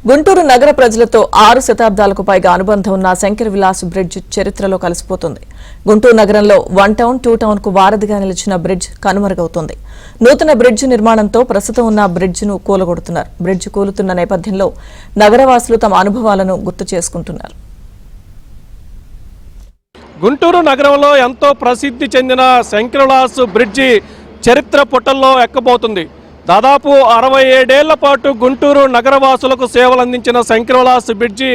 గుంటూరు నగర ప్రజలతో 6 శతాబ్దాలకు పైగా అనుబంధం ఉన్న శంకర్ విలాస్ బ్రిడ్జ్ చరిత్రలో కలిసిపోతుంది. గుంటూరు నగరంలో 1 టౌన్ 2 టౌన్ కు వారధిగా నిలిచిన బ్రిడ్జ్ కనుమరుగవుతోంది. నూతన బ్రిడ్జ్ నిర్మాణంతో ప్రస్తుతం ఉన్న బ్రిడ్జ్ ను కూలగొడుతున్నారు. బ్రిడ్జ్ కూలుతున్న నేపథ్యంలో నగరవాసులు తమ అనుభవాలను గుర్తు చేసుకుంటున్నారు. గుంటూరు నగరంలో ఎంతో ప్రసిద్ధి చెందిన శంకర్ విలాస్ బ్రిడ్జి చరిత్ర పుటల్లో ఎక్కబోతుంది. దాదాపు 67 ఏళ్ల పాటు గుంటూరు నగరవాసులకు సేవలు అందించిన శంకర్ విలాస్ బ్రిడ్జి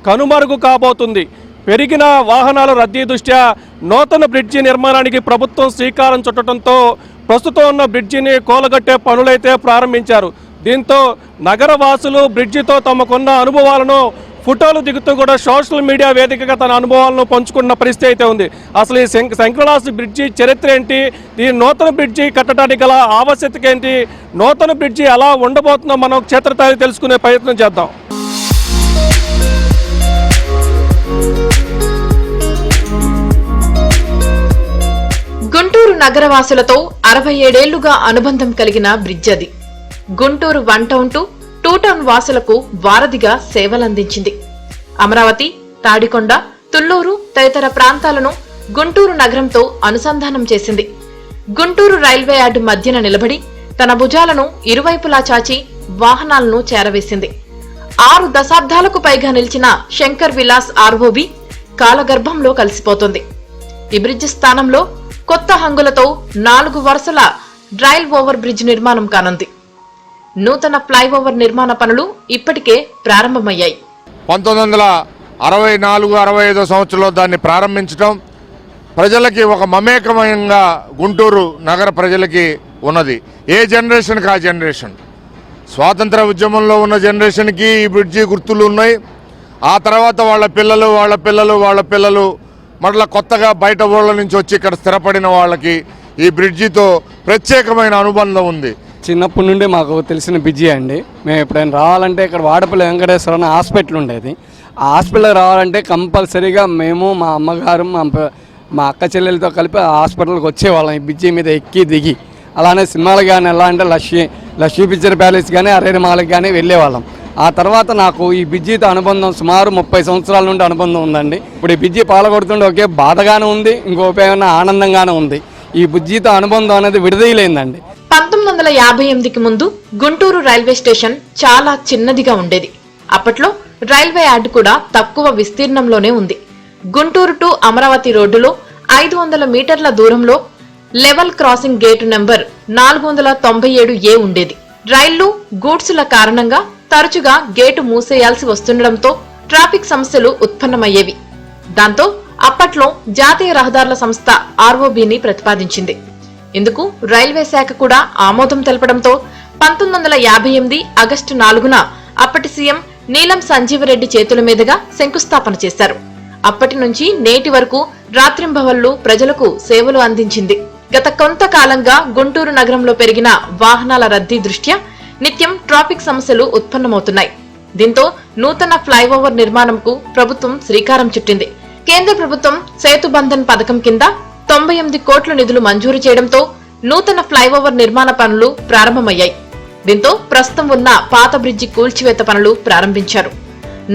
కనుమరుగు కాబోతుంది. పెరిగిన వాహనాల రద్దీ దృష్ట్యా నూతన బ్రిడ్జి నిర్మాణానికి ప్రభుత్వం శ్రీకారం చుట్టడంతో ప్రస్తుతం ఉన్న బ్రిడ్జిని కూలగొట్టే పనులైతే ప్రారంభించారు. దీంతో నగరవాసులు బ్రిడ్జితో తమకున్న అనుభవాలను ఫోటోలు దిగుతూ కూడా సోషల్ మీడియా వేదికగా తన అనుభవాలను పంచుకున్న పరిస్థితి అయితే ఉంది. అసలు ఈ శంకర్ విలాస్ బ్రిడ్జి చరిత్ర ఏంటి, ఈ నూతన బ్రిడ్జి కట్టడానికి గల ఆవశ్యకత ఏంటి, నూతన బ్రిడ్జి ఎలా ఉండబోతుందో మనం క్షేత్రస్థాయి తెలుసుకునే ప్రయత్నం చేద్దాం. గుంటూరు నగరవాసులతో 67 ఏళ్లుగా అనుబంధం కలిగిన బ్రిడ్జ్ అది. గుంటూరు 1 టౌన్ టు 2 టౌన్ వాసులకు వారధిగా సేవలందించింది. అమరావతి, తాడికొండ, తుళ్లూరు తదితర ప్రాంతాలను గుంటూరు నగరంతో అనుసంధానం చేసింది. గుంటూరు రైల్వే యార్డు మధ్యన నిలబడి తన భుజాలను ఇరువైపులా చాచి వాహనాలను చేరవేసింది. 6 దశాబ్దాలకు పైగా నిలిచిన శంకర్ విలాస్ ఆర్ఓబి కాలగర్భంలో కలిసిపోతుంది. ఈ బ్రిడ్జ్ స్థానంలో కొత్త హంగులతో 4 వరుసల రైల్ ఓవర్ బ్రిడ్జ్ నిర్మాణం కానుంది. నూతన ఫ్లైఓవర్ నిర్మాణ పనులు ఇప్పటికే ప్రారంభమయ్యాయి. 1964-65 సంవత్సరంలో దాన్ని ప్రారంభించడం ప్రజలకి ఒక మమేకమయంగా గుంటూరు నగర ప్రజలకి ఉన్నది. ఏ జనరేషన్కి ఆ జనరేషన్, స్వాతంత్ర ఉద్యమంలో ఉన్న జనరేషన్కి ఈ బ్రిడ్జి గుర్తులు ఉన్నాయి. ఆ తర్వాత వాళ్ళ పిల్లలు మరలా కొత్తగా బయట ఊళ్ళ నుంచి వచ్చి ఇక్కడ స్థిరపడిన వాళ్ళకి ఈ బ్రిడ్జితో ప్రత్యేకమైన అనుబంధం ఉంది. చిన్నప్పటి నుండి మాకు తెలిసిన బ్రిడ్జి అండి. మేము ఎప్పుడైనా రావాలంటే ఇక్కడ వాడపల్లి వెంకటేశ్వర హాస్పిటల్ ఉండేది. ఆ హాస్పిటల్కి రావాలంటే కంపల్సరీగా మేము, మా అమ్మగారు, మా అక్క చెల్లెలతో కలిపి ఆ హాస్పిటల్కి వచ్చేవాళ్ళం ఈ బ్రిడ్జి మీద ఎక్కి దిగి. అలానే సినిమాలు కానీ ఎలా అంటే లక్ష్మీ పిక్చర్ ప్యాలెస్ కానీ అరేరి మాల్కి కానీ వెళ్ళేవాళ్ళం. ఆ తర్వాత నాకు ఈ బ్రిడ్జితో అనుబంధం సుమారు 30 సంవత్సరాల నుండి అనుబంధం ఉందండి. ఇప్పుడు ఈ బ్రిడ్జి పాలగొడుతుంటే ఒకే బాధగానే ఉంది, ఇంకో ఉపయోగం ఆనందంగానే ఉంది. ఈ బ్రిడ్జితో అనుబంధం అనేది విడదీయలేదండి. 1958కి ముందు గుంటూరు రైల్వే స్టేషన్ చాలా చిన్నదిగా ఉండేది. అప్పట్లో రైల్వే యార్డు కూడా తక్కువ విస్తీర్ణంలోనే ఉంది. గుంటూరు టు అమరావతి రోడ్డులో 500 మీటర్ల దూరంలో level crossing gate number 497A ఉండేది. రైళ్లు, గూడ్సుల కారణంగా తరచుగా గేటు మూసేయాల్సి వస్తుండటంతో ట్రాఫిక్ సమస్యలు ఉత్పన్నమయ్యేవి. దాంతో అప్పట్లో జాతీయ రహదారుల సంస్థ ఆర్ఓబిని ప్రతిపాదించింది. ఇందుకు రైల్వే శాఖ కూడా ఆమోదం తెలపడంతో 1958 ఆగస్టు 4న అప్పటి సీఎం నీలం సంజీవరెడ్డి చేతుల మీదుగా శంకుస్థాపన చేశారు. అప్పటి నుంచి నేటి వరకు రాత్రింబవళ్లు ప్రజలకు సేవలు అందించింది. గత కొంతకాలంగా గుంటూరు నగరంలో పెరిగిన వాహనాల రద్దీ దృష్ట్యా నిత్యం ట్రాఫిక్ సమస్యలు ఉత్పన్నమవుతున్నాయి. దీంతో నూతన ఫ్లైఓవర్ నిర్మాణంకు ప్రభుత్వం శ్రీకారం చుట్టింది. కేంద్ర ప్రభుత్వం సేతుబంధన్ పథకం కింద 98 కోట్ల నిధులు మంజూరు చేయడంతో నూతన ఫ్లైఓవర్ నిర్మాణ పనులు ప్రారంభమయ్యాయి. దీంతో ప్రస్తుతం ఉన్న పాత బ్రిడ్జి కూల్చివేత పనులు ప్రారంభించారు.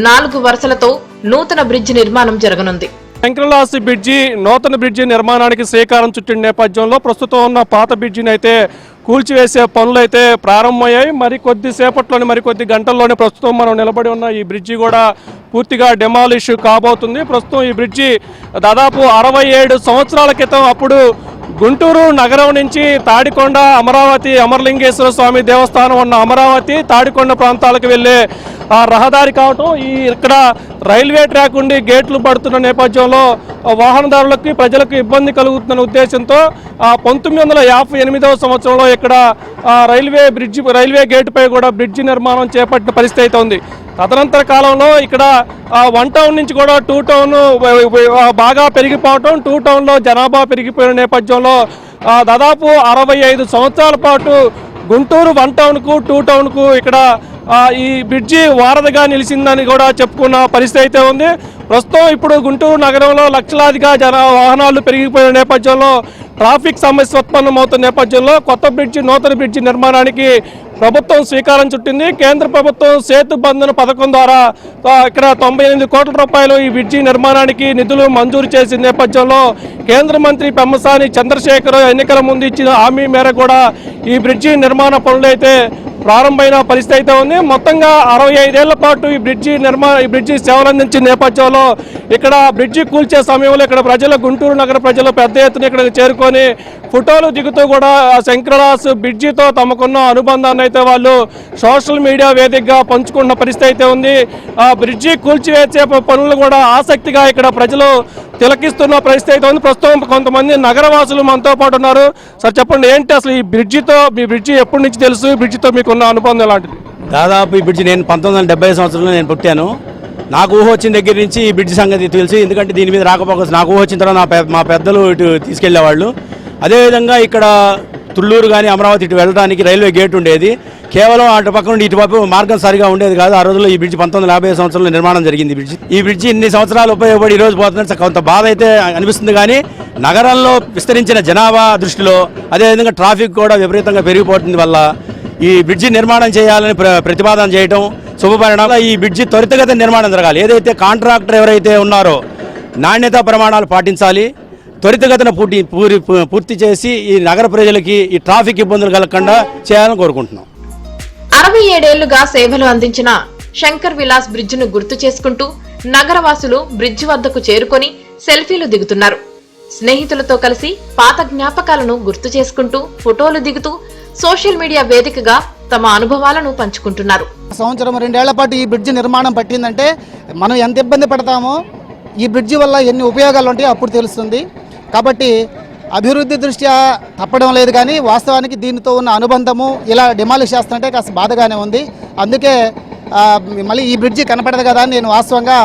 4 వరుసలతో నూతన బ్రిడ్జి నిర్మాణం జరగనుంది. శంకర్ విలాస్ బ్రిడ్జి నూతన బ్రిడ్జి నిర్మాణానికి శ్రీకారం చుట్టిన నేపథ్యంలో ప్రస్తుతం ఉన్న పాత బ్రిడ్జిని అయితే కూల్చివేసే పనులు అయితే ప్రారంభమయ్యాయి. మరికొద్ది గంటల్లోనే ప్రస్తుతం మనం నిలబడి ఉన్న ఈ బ్రిడ్జి కూడా పూర్తిగా డెమాలిష్ కాబోతుంది. ప్రస్తుతం ఈ బ్రిడ్జి దాదాపు 67 సంవత్సరాల క్రితం అప్పుడు గుంటూరు నగరం నుంచి తాడికొండ, అమరావతి, అమరలింగేశ్వర స్వామి దేవస్థానం ఉన్న అమరావతి, తాడికొండ ప్రాంతాలకు వెళ్లే రహదారి కావటం, ఇక్కడ రైల్వే ట్రాక్ ఉండి గేట్లు పడుతున్న నేపథ్యంలో వాహనదారులకి, ప్రజలకు ఇబ్బంది కలుగుతున్న ఉద్దేశంతో 1958వ సంవత్సరంలో ఇక్కడ రైల్వే గేటుపై కూడా బ్రిడ్జి నిర్మాణం చేపట్టిన పరిస్థితి అయితే ఉంది. తదనంతర కాలంలో ఇక్కడ 1 టౌన్ నుంచి కూడా 2 టౌన్ బాగా పెరిగిపోవటం, 2 టౌన్లో జనాభా పెరిగిపోయిన నేపథ్యంలో దాదాపు 65 సంవత్సరాల పాటు గుంటూరు 1 టౌన్కు 2 టౌన్కు ఇక్కడ ఈ బ్రిడ్జి వారధిగా నిలిచిందని కూడా చెప్పుకున్న పరిస్థితి అయితే ఉంది. ప్రస్తుతం ఇప్పుడు గుంటూరు నగరంలో లక్షలాదిగా వాహనాలు పెరిగిపోయిన నేపథ్యంలో ట్రాఫిక్ సమస్య ఉత్పన్నమవుతున్న నేపథ్యంలో కొత్త బ్రిడ్జి, నూతన బ్రిడ్జి నిర్మాణానికి ప్రభుత్వం శ్రీకారం చుట్టింది. కేంద్ర ప్రభుత్వం సేతు బంధన్ పథకం ద్వారా ఇక్కడ 98 కోట్ల రూపాయలు ఈ బ్రిడ్జి నిర్మాణానికి నిధులు మంజూరు చేసిన నేపథ్యంలో కేంద్ర మంత్రి పెమ్మసాని చంద్రశేఖర్ ఎన్నికల ముందు ఇచ్చిన హామీ మేరకు కూడా ఈ బ్రిడ్జి నిర్మాణ పనులు అయితే ప్రారంభమైన పరిస్థితి అయితే ఉంది. మొత్తంగా 65 ఏళ్ల పాటు ఈ బ్రిడ్జి సేవలు అందించిన నేపథ్యంలో ఇక్కడ బ్రిడ్జి కూల్చే సమయంలో ఇక్కడ ప్రజలు, గుంటూరు నగర ప్రజలు పెద్ద ఎత్తున ఇక్కడికి చేరుకొని ఫోటోలు దిగుతూ కూడా శంకరవిలాస్ బ్రిడ్జితో తమకున్న అనుబంధాన్ని అయితే వాళ్ళు సోషల్ మీడియా వేదికగా పంచుకున్న పరిస్థితి అయితే ఉంది. ఆ బ్రిడ్జి కూల్చివేసే పనులు కూడా ఆసక్తిగా ఇక్కడ ప్రజలు తిలకిస్తున్న పరిస్థితి అయితే ఉంది. ప్రస్తుతం కొంతమంది నగరవాసులు మనతో పాటు ఉన్నారు. సార్ చెప్పండి, ఏంటి అసలు ఈ బ్రిడ్జితో, మీ బ్రిడ్జి ఎప్పటి నుంచి తెలుసు, ఈ బ్రిడ్జితో మీకున్న అనుబంధం ఎలాంటిది? దాదాపు ఈ బ్రిడ్జి నేను 1970 సంవత్సరంలో నేను పుట్టాను. నాకు ఊహ వచ్చిన దగ్గర నుంచి ఈ బ్రిడ్జి సంగతి తెలుసు. ఎందుకంటే దీని మీద రాకపోకస్ నాకు ఊహ వచ్చిన తర్వాత మా పెద్దలు ఇటు తీసుకెళ్లేవాళ్ళు. అదేవిధంగా ఇక్కడ తుళ్ళూరు కానీ అమరావతి ఇటు వెళ్ళడానికి రైల్వే గేట్ ఉండేది. కేవలం అటు పక్క నుండి ఇటువైపు మార్గం సరిగా ఉండేది కాదు. ఆ రోజుల్లో ఈ బ్రిడ్జి 1950 సంవత్సరంలో నిర్మాణం జరిగింది. ఈ బ్రిడ్జి ఇన్ని సంవత్సరాలు ఉపయోగపడి ఈ రోజు పోతుందని కొంత బాధ అయితే అనిపిస్తుంది. కానీ నగరంలో విస్తరించిన జనాభా దృష్టిలో అదేవిధంగా ట్రాఫిక్ కూడా విపరీతంగా పెరిగిపోతుంది వల్ల ఈ బ్రిడ్జి నిర్మాణం చేయాలని ప్రతిపాదన చేయడం శుభపరిణామం. ఈ బ్రిడ్జి త్వరితగతిన నిర్మాణం జరగాలి. ఏదైతే కాంట్రాక్టర్ ఎవరైతే ఉన్నారో నాణ్యతా ప్రమాణాలు పాటించాలి. త్వరితగతిన పూర్తి చేసి ఈ నగర ప్రజలకి ఈ ట్రాఫిక్ ఇబ్బందులు కలగకుండా చేయాలని కోరుకుంటున్నాం. 67 ఏళ్లుగా సేవలు అందించిన శంకర్ విలాస్ బ్రిడ్జిను గుర్తు చేసుకుంటూ నగరవాసులు బ్రిడ్జి వద్దకు చేరుకొని సెల్ఫీలు దిగుతున్నారు. స్నేహితులతో కలిసి పాత జ్ఞాపకాలను గుర్తు చేసుకుంటూ ఫోటోలు దిగుతూ సోషల్ మీడియా వేదికగా తమ అనుభవాలను పంచుకుంటున్నారు. సంవత్సరం 2 ఏళ్ల పాటు ఈ బ్రిడ్జి నిర్మాణం పట్టిందంటే మనం ఎంత ఇబ్బంది పడతామో ఈ బ్రిడ్జి వల్ల ఎన్ని ఉపయోగాలు ఉంటాయో అప్పుడు తెలుస్తుంది. కాబట్టి అభివృద్ధి దృష్ట్యా తప్పడం లేదు, కానీ వాస్తవానికి దీనితో ఉన్న అనుబంధము ఇలా డిమాలిష్ చేస్తుంటే కాస్త బాధగానే ఉంది. అందుకే మళ్ళీ ఈ బ్రిడ్జి కనపడదు కదా అని నేను వాస్తవంగా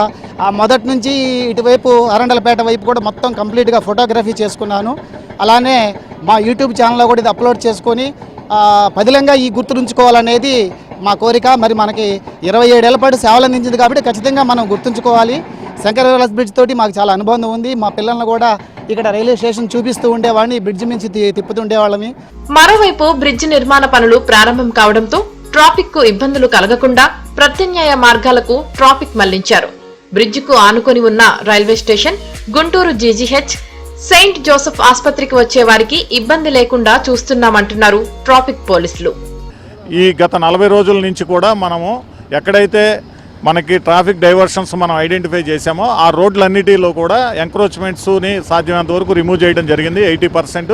మొదటి నుంచి ఇటువైపు అరండలపేట వైపు కూడా మొత్తం కంప్లీట్గా ఫోటోగ్రఫీ చేసుకున్నాను. అలానే మా యూట్యూబ్ ఛానల్లో కూడా ఇది అప్లోడ్ చేసుకొని పదిలంగా ఈ గుర్తుంచుకోవాలనేది మా కోరిక. మరి మనకి 27 ఏళ్ల పాటు సేవలు అందించింది కాబట్టి ఖచ్చితంగా మనం గుర్తుంచుకోవాలి. శంకర్ విలాస్ బ్రిడ్జ్ తోటి మాకు చాలా అనుబంధం ఉంది. మా పిల్లలను కూడా ఇక్కడ రైల్వే స్టేషన్ చూపిస్తూ ఉండేవాడిని, బ్రిడ్జి నుంచి తిప్పుతుండేవాళ్ళని. మరోవైపు బ్రిడ్జి నిర్మాణ పనులు ప్రారంభం కావడంతో ట్రాఫిక్ కు ఇబ్బందులు కలగకుండా ప్రత్యామ్నాయ మార్గాలకు ట్రాఫిక్ మళ్లించారు. బ్రిడ్జికు ఆనుకొని ఉన్న railway station, Guntur GGH, Saint Joseph ఆసుపత్రికి వచ్చే వారికి ఇబ్బంది లేకుండా చూస్తున్నామంటున్నారు ట్రాఫిక్ పోలీసులు. ఈ గత 40 రోజుల నుంచి కూడా మనము ఎక్కడైతే మనకి ట్రాఫిక్ డైవర్షన్స్ మనం ఐడెంటిఫై చేసామో ఆ రోడ్లన్నిటిలో కూడా ఎంక్రోచ్మెంట్స్ని సాధ్యమైనంత వరకు రిమూవ్ చేయడం జరిగింది. 80%.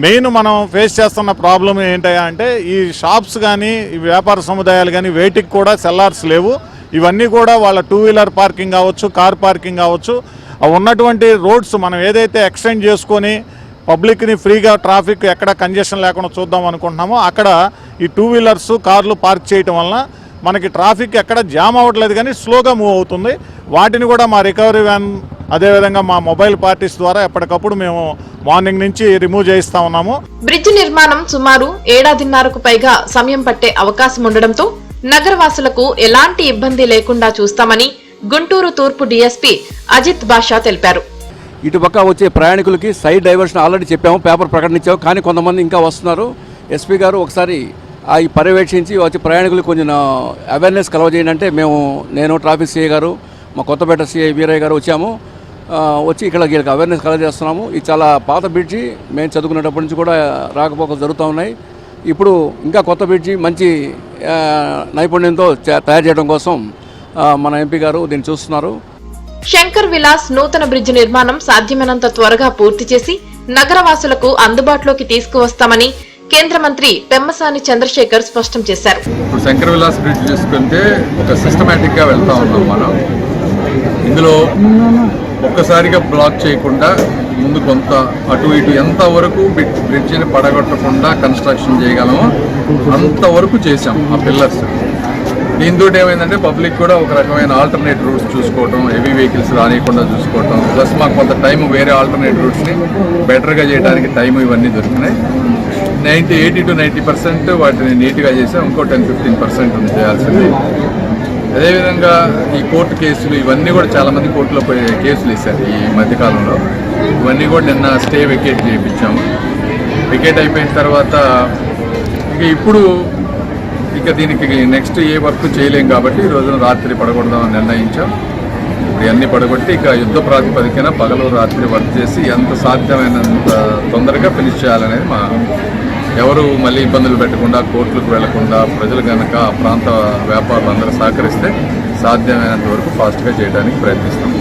మెయిన్ మనం ఫేస్ చేస్తున్న ప్రాబ్లం ఏంటయ్యా అంటే ఈ షాప్స్ కానీ ఈ వ్యాపార సముదాయాలు కానీ వేటికి కూడా సెల్లార్స్ లేవు. ఇవన్నీ కూడా వాళ్ళ 2 వీలర్ పార్కింగ్ కావచ్చు, కార్ పార్కింగ్ కావచ్చు, ఉన్నటువంటి రోడ్స్ మనం ఏదైతే ఎక్స్టెండ్ చేసుకొని పబ్లిక్ని ఫ్రీగా ట్రాఫిక్ ఎక్కడ కంజెషన్ లేకుండా చూద్దాం అనుకుంటున్నామో అక్కడ ఈ 2 వీలర్స్ కార్లు పార్క్ చేయటం వలన మనకి ట్రాఫిక్ ఎక్కడ జామ్ అవ్వట్లేదు కానీ స్లోగా మూవ్ అవుతుంది. వాటిని కూడా మా రికవరీ వ్యాన్ అదేవిధంగా మా మొబైల్ పార్టీస్ ద్వారా ఎప్పటికప్పుడు మేము మార్నింగ్ నుంచి రిమూవ్ చేయిస్తా ఉన్నాము. బ్రిడ్జి నిర్మాణం సుమారు 1.5 పైగా సమయం పట్టే అవకాశం ఉండడంతో నగరవాసులకు ఎలాంటి ఇబ్బంది లేకుండా చూస్తామని గుంటూరు తూర్పు డీఎస్పీ అజిత్ బాషా తెలిపారు. ఇటుపక్క వచ్చే ప్రయాణికులకి సైడ్ డైవర్షన్ ఆల్రెడీ చెప్పాము, పేపర్ ప్రకటించాము, కానీ కొంతమంది ఇంకా వస్తున్నారు. ఎస్పీ గారు ఒకసారి ఈ పర్యవేక్షించి వచ్చి ప్రయాణికులకు కొంచెం అవేర్నెస్ కలవజేయండి అంటే నేను ట్రాఫిక్ సిఐ గారు, మా కొత్తపేట సిఐ వీరయ్య గారు వచ్చి ఇక్కడ వీళ్ళకి అవేర్నెస్ కలగజేస్తున్నాము. ఇది చాలా పాత బ్రిడ్జి, మేము చదువుకునేటప్పటి నుంచి కూడా రాకపోకలు జరుగుతూ ఉన్నాయి. ఇప్పుడు ఇంకా కొత్త బ్రిడ్జి మంచి నైపుణ్యంతో తయారు చేయడం కోసం మన ఎంపీ గారు దీన్ని చూస్తున్నారు. శంకర్ విలాస్ నూతన బ్రిడ్జి నిర్మాణం సాధ్యమైనంత త్వరగా పూర్తి చేసి నగరవాసులకు అందుబాటులోకి తీసుకువస్తామని కేంద్ర మంత్రి పెమ్మసాని చంద్రశేఖర్ స్పష్టం చేశారు. ఇప్పుడు శంకర్ విలాస్ బ్రిడ్జ్ చూసుకుంటే ఒక సిస్టమేటిక్ గా వెళ్తా ఉన్నాం మనం. ఇందులో ఒక్కసారిగా బ్లాక్ చేయకుండా ముందు కొంత అటు ఇటు ఎంతవరకు బ్రిడ్జిని పడగొట్టకుండా కన్స్ట్రక్షన్ చేయగలమో అంతవరకు చేసాం ఆ పిల్లర్స్. దీంతో ఏమైందంటే పబ్లిక్ కూడా ఒక రకమైన ఆల్టర్నేట్ రూట్స్ చూసుకోవటం, హెవీ వెహికల్స్ రానియకుండా చూసుకోవటం, ప్లస్ మాకు కొంత టైం వేరే ఆల్టర్నేట్ రూట్స్ని బెటర్గా చేయడానికి టైం ఇవన్నీ దొరికినాయి. 80 to 90% వాటిని నీట్గా చేసాం. ఇంకో 10-15% ఉంది చేయాల్సింది. అదేవిధంగా ఈ కోర్టు కేసులు ఇవన్నీ కూడా చాలామంది కోర్టులో పోయి కేసులు ఇస్తారు ఈ మధ్యకాలంలో. ఇవన్నీ కూడా నిన్న స్టే వెకేట్ చేయించాము. వెకేట్ అయిపోయిన తర్వాత ఇక ఇప్పుడు ఇక దీనికి నెక్స్ట్ ఏ వర్క్ చేయలేం కాబట్టి ఈ రోజున రాత్రి పడకూడదామని నిర్ణయించాం. ఇప్పుడు ఇవన్నీ పడగొట్టి ఇక యుద్ధ ప్రాతిపదికన పగలు రాత్రి వర్క్ చేసి ఎంత సాధ్యమైనంత తొందరగా ఫినిష్ చేయాలనేది మా ఎవరు మళ్ళీ ఇబ్బందులు పెట్టకుండా కోర్టులకు వెళ్లకుండా ప్రజలు కనుక ఆ ప్రాంత వ్యాపారులు అందరూ సహకరిస్తే సాధ్యమైనంత వరకు ఫాస్ట్గా చేయడానికి ప్రయత్నిస్తాం.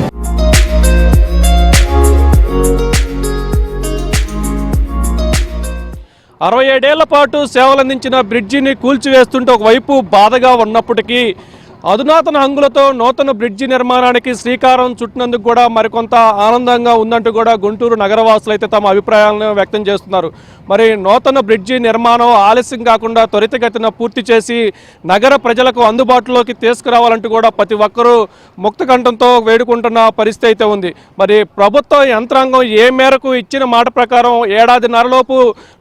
అరవై 67 ఏళ్ల పాటు సేవలందించిన బ్రిడ్జిని కూల్చివేస్తుంటే ఒకవైపు బాధగా ఉన్నప్పటికీ అధునాతన హంగులతో నూతన బ్రిడ్జి నిర్మాణానికి శ్రీకారం చుట్టినందుకు కూడా మరికొంత ఆనందంగా ఉందంటూ కూడా గుంటూరు నగరవాసులు అయితే తమ అభిప్రాయాలను వ్యక్తం చేస్తున్నారు. మరి నూతన బ్రిడ్జి నిర్మాణం ఆలస్యం కాకుండా త్వరితగతిన పూర్తి చేసి నగర ప్రజలకు అందుబాటులోకి తీసుకురావాలంటూ కూడా ప్రతి ఒక్కరూ ముక్తకంఠంతో వేడుకుంటున్న పరిస్థితి అయితే ఉంది. మరి ప్రభుత్వ యంత్రాంగం ఏ మేరకు ఇచ్చిన మాట ప్రకారం 1.5 ఏడాదిన్నరలోపు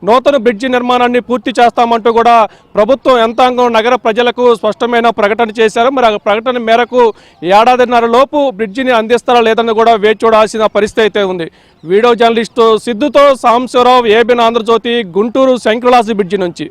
నూతన బ్రిడ్జి నిర్మాణాన్ని పూర్తి చేస్తామంటూ కూడా ప్రభుత్వ యంత్రాంగం నగర ప్రజలకు స్పష్టమైన ప్రకటన చేశారు. మరి ఆ ప్రకటన మేరకు 1.5 ఏడాదిన్నరలోపు బ్రిడ్జిని అందిస్తారా లేదని కూడా వేచి చూడాల్సిన పరిస్థితి అయితే ఉంది. వీడియో జర్నలిస్టు సిద్ధుతో సాంబశివరావు, ఏబిఎన్ ఆంధ్రజ్యోతి, గుంటూరు శంకరలాసి బ్రిడ్జి నుంచి.